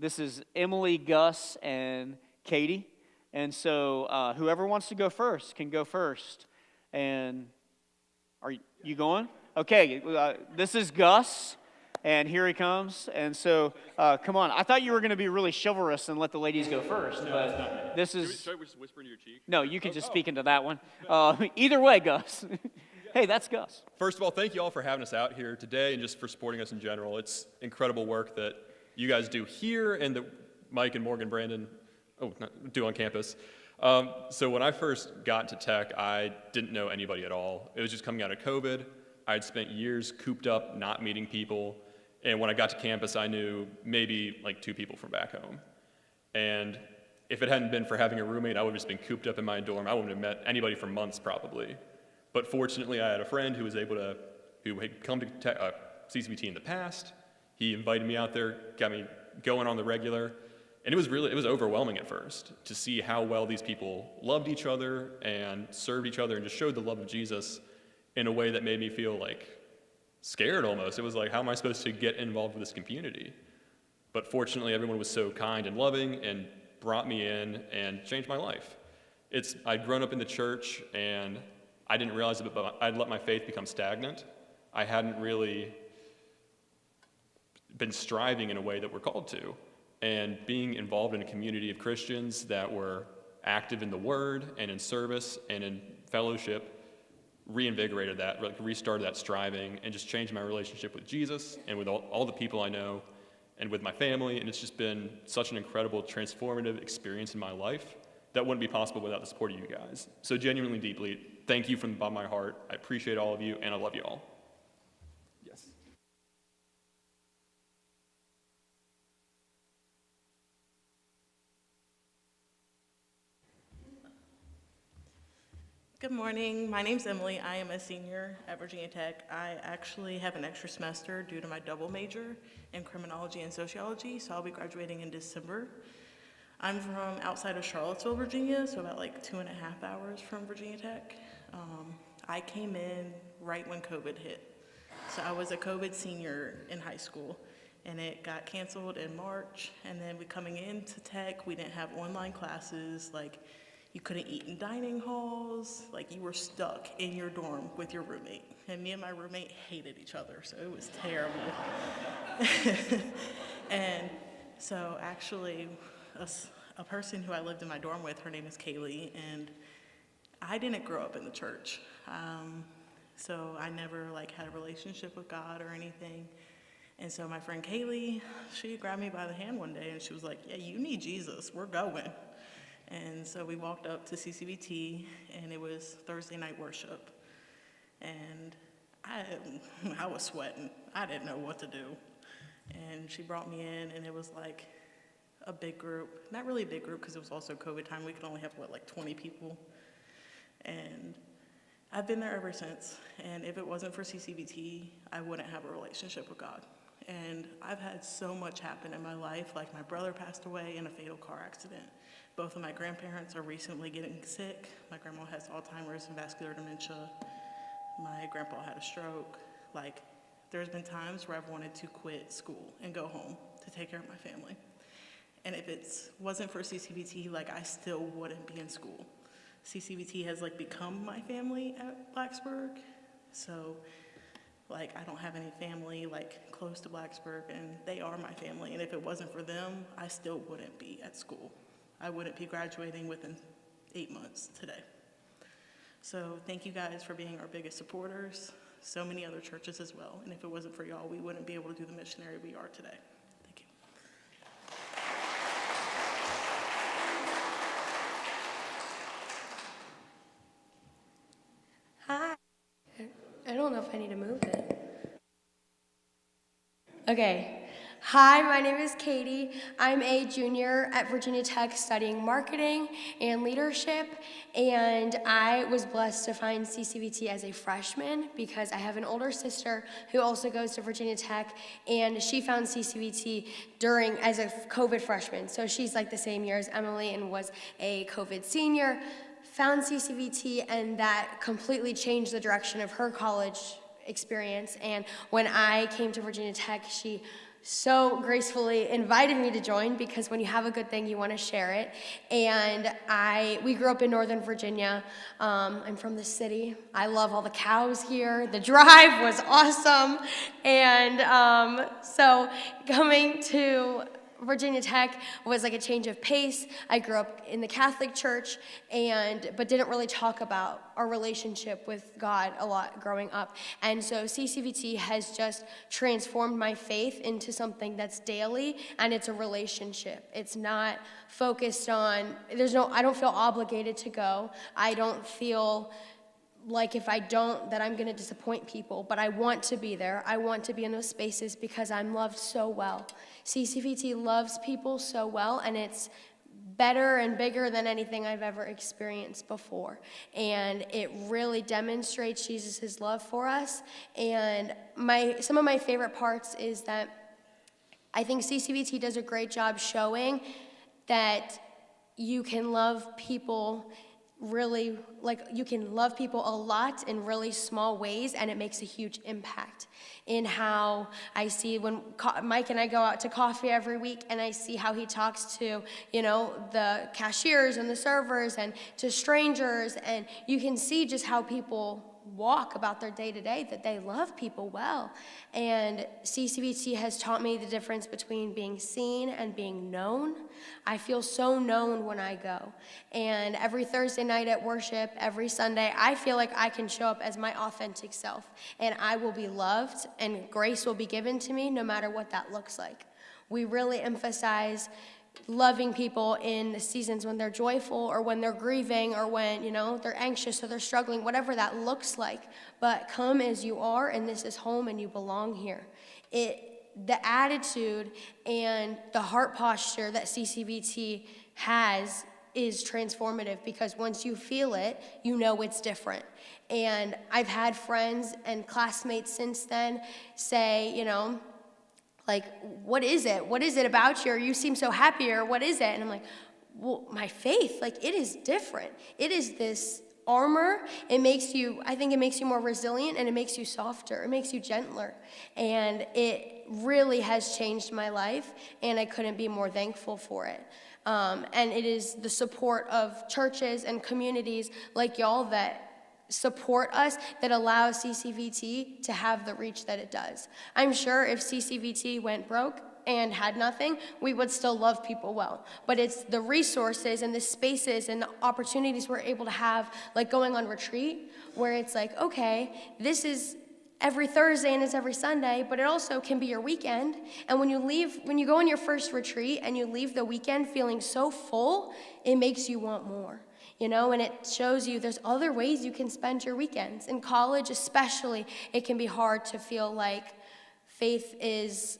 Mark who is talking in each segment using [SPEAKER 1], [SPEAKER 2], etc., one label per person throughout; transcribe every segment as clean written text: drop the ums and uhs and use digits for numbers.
[SPEAKER 1] This is Emily, Gus, and Katie. And so whoever wants to go first can go first. And are you going? Okay, this is Gus, and here he comes. And so, come on. I thought you were going to be really chivalrous and let the ladies go first.
[SPEAKER 2] No,
[SPEAKER 1] but
[SPEAKER 2] that's not me.
[SPEAKER 1] this is...
[SPEAKER 2] Should I whisper into your cheek?
[SPEAKER 1] No, you can just speak into that one. Either way, Gus. Hey, that's Gus.
[SPEAKER 2] First of all, thank you all for having us out here today and just for supporting us in general. It's incredible work that you guys do here and that Mike and Morgan Brandon do on campus. So when I first got to tech, I didn't know anybody at all. It was just coming out of COVID. I'd spent years cooped up, not meeting people. And when I got to campus, I knew maybe like 2 people from back home. And if it hadn't been for having a roommate, I would have just been cooped up in my dorm. I wouldn't have met anybody for months probably. But fortunately, I had a friend who had come to CCVT in the past. He invited me out there, got me going on the regular. And it was overwhelming at first to see how well these people loved each other and served each other and just showed the love of Jesus in a way that made me feel like scared almost. It was like, how am I supposed to get involved with this community? But fortunately, everyone was so kind and loving and brought me in and changed my life. I'd grown up in the church and I didn't realize it, but I'd let my faith become stagnant. I hadn't really been striving in a way that we're called to. And being involved in a community of Christians that were active in the Word and in service and in fellowship reinvigorated that, restarted that striving, and just changed my relationship with Jesus and with all the people I know and with my family. And it's just been such an incredible, transformative experience in my life that wouldn't be possible without the support of you guys. So genuinely, deeply, thank you from the bottom of my heart. I appreciate all of you, and I love you all. Yes.
[SPEAKER 3] Good morning. My name's Emily. I am a senior at Virginia Tech. I actually have an extra semester due to my double major in criminology and sociology, so I'll be graduating in December. I'm from outside of Charlottesville, Virginia, so about like 2.5 hours from Virginia Tech. I came in right when COVID hit. So I was a COVID senior in high school, and it got canceled in March, and then coming into Tech, we didn't have online classes, you couldn't eat in dining halls, you were stuck in your dorm with your roommate. And me and my roommate hated each other, so it was terrible. And so actually, a person who I lived in my dorm with, her name is Kaylee, and I didn't grow up in the church. So I never had a relationship with God or anything. And so my friend Kaylee, she grabbed me by the hand one day and she was like, yeah, you need Jesus, we're going. And so we walked up to CCVT, and it was Thursday night worship. And I was sweating. I didn't know what to do. And she brought me in, and it was like a big group. Not really a big group, because it was also COVID time. We could only have, 20 people. And I've been there ever since. And if it wasn't for CCVT, I wouldn't have a relationship with God. And I've had so much happen in my life. My brother passed away in a fatal car accident. Both of my grandparents are recently getting sick. My grandma has Alzheimer's and vascular dementia. My grandpa had a stroke. There's been times where I've wanted to quit school and go home to take care of my family. And if it wasn't for CCVT, I still wouldn't be in school. CCVT has become my family at Blacksburg. So I don't have any family close to Blacksburg, and they are my family. And if it wasn't for them, I still wouldn't be at school. I wouldn't be graduating within 8 months today. So thank you guys for being our biggest supporters, so many other churches as well. And if it wasn't for y'all, we wouldn't be able to do the missionary we are today. Thank you.
[SPEAKER 4] Hi. I don't know if I need to move it. Okay. Hi, my name is Katie. I'm a junior at Virginia Tech studying marketing and leadership, and I was blessed to find CCVT as a freshman because I have an older sister who also goes to Virginia Tech, and she found CCVT as a COVID freshman. So she's the same year as Emily and was a COVID senior, found CCVT, and that completely changed the direction of her college experience. And when I came to Virginia Tech, she so gracefully invited me to join, because when you have a good thing, you want to share it. And we grew up in Northern Virginia. I'm from the city. I love all the cows here. The drive was awesome. And so coming to Virginia Tech was like a change of pace. I grew up in the Catholic Church, but didn't really talk about our relationship with God a lot growing up. And so CCVT has just transformed my faith into something that's daily, and it's a relationship. It's not focused on, I don't feel obligated to go. I don't feel like if I don't, that I'm going to disappoint people, but I want to be there. I want to be in those spaces because I'm loved so well. CCVT loves people so well, and it's better and bigger than anything I've ever experienced before. And it really demonstrates Jesus' love for us. And some of my favorite parts is that I think CCVT does a great job showing that you can love people really, like you can love people a lot in really small ways, and it makes a huge impact in how I see when Mike and I go out to coffee every week, and I see how he talks to, the cashiers and the servers and to strangers, and you can see just how people walk about their day-to-day, that they love people well. And CCVT has taught me the difference between being seen and being known. I feel so known when I go. And every Thursday night at worship, every Sunday, I feel like I can show up as my authentic self, and I will be loved, and grace will be given to me no matter what that looks like. We really emphasize loving people in the seasons when they're joyful or when they're grieving or when, they're anxious or they're struggling, whatever that looks like. But come as you are, and this is home, and you belong here. The attitude and the heart posture that CCVT has is transformative, because once you feel it, you know it's different. And I've had friends and classmates since then say, like, what is it? What is it about you? Or you seem so happy, or what is it? And I'm like, well, my faith, like, it is different. It is this armor. I think it makes you more resilient, and it makes you softer. It makes you gentler. And it really has changed my life, and I couldn't be more thankful for it. And it is the support of churches and communities like y'all that support us that allows CCVT to have the reach that it does. I'm sure if CCVT went broke and had nothing, we would still love people well. But it's the resources and the spaces and the opportunities we're able to have, like going on retreat, where it's like, okay, this is every Thursday and it's every Sunday, but it also can be your weekend. And when you go on your first retreat and you leave the weekend feeling so full, it makes you want more. And it shows you there's other ways you can spend your weekends. In college especially, it can be hard to feel like faith is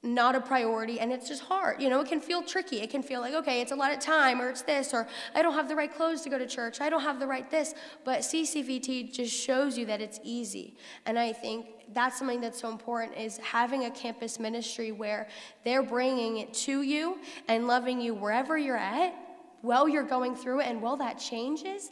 [SPEAKER 4] not a priority, and it's just hard. It can feel tricky. It can feel like, okay, it's a lot of time, or it's this, or I don't have the right clothes to go to church. I don't have the right this. But CCVT just shows you that it's easy. And I think that's something that's so important, is having a campus ministry where they're bringing it to you and loving you wherever you're at, while you're going through it, and while that changes,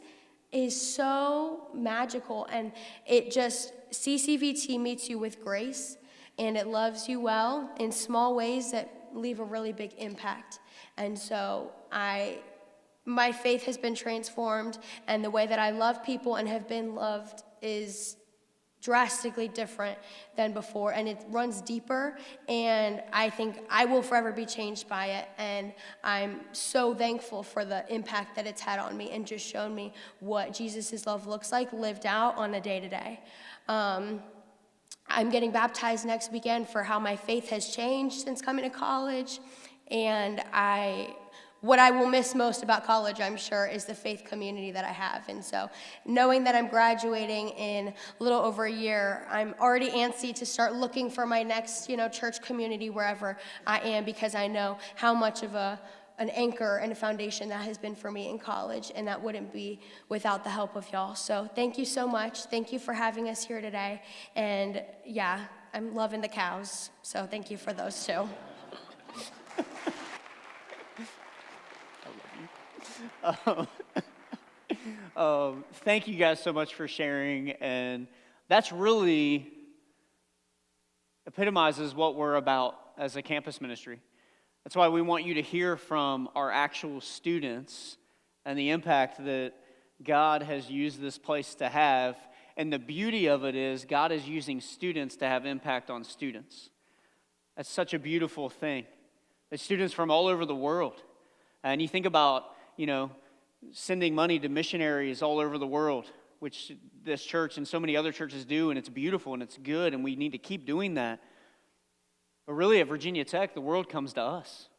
[SPEAKER 4] is so magical. And CCVT meets you with grace, and it loves you well in small ways that leave a really big impact. And so my faith has been transformed, and the way that I love people and have been loved is drastically different than before, and it runs deeper, and I think I will forever be changed by it. And I'm so thankful for the impact that it's had on me, and just shown me what Jesus' love looks like lived out on a day-to-day. I'm getting baptized next weekend for how my faith has changed since coming to college, and what I will miss most about college, I'm sure, is the faith community that I have. And so knowing that I'm graduating in a little over a year, I'm already antsy to start looking for my next, church community wherever I am, because I know how much of an anchor and a foundation that has been for me in college, and that wouldn't be without the help of y'all. So thank you so much. Thank you for having us here today. And yeah, I'm loving the cows, so thank you for those too.
[SPEAKER 1] Thank you guys so much for sharing, and that's really epitomizes what we're about as a campus ministry. That's why we want you to hear from our actual students and the impact that God has used this place to have. And the beauty of it is God is using students to have impact on students. That's such a beautiful thing. It's students from all over the world. And you think about, sending money to missionaries all over the world, which this church and so many other churches do, and it's beautiful and it's good, and we need to keep doing that. But really at Virginia Tech, the world comes to us.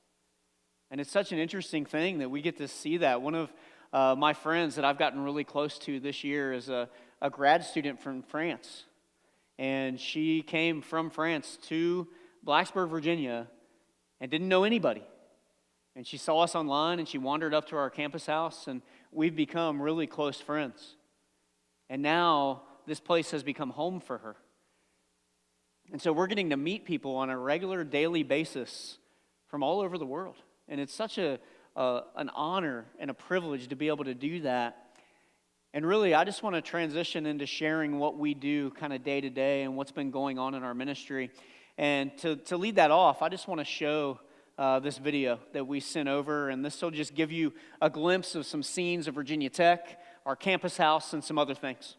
[SPEAKER 1] And it's such an interesting thing that we get to see that. One of my friends that I've gotten really close to this year is a grad student from France. And she came from France to Blacksburg, Virginia, and didn't know anybody. And she saw us online, and she wandered up to our campus house, and we've become really close friends. And now this place has become home for her. And so we're getting to meet people on a regular daily basis from all over the world. And it's such an honor and a privilege to be able to do that. And really, I just want to transition into sharing what we do kind of day to day and what's been going on in our ministry. And to lead that off, I just want to show this video that we sent over. And this will just give you a glimpse of some scenes of Virginia Tech, our campus house, and some other things.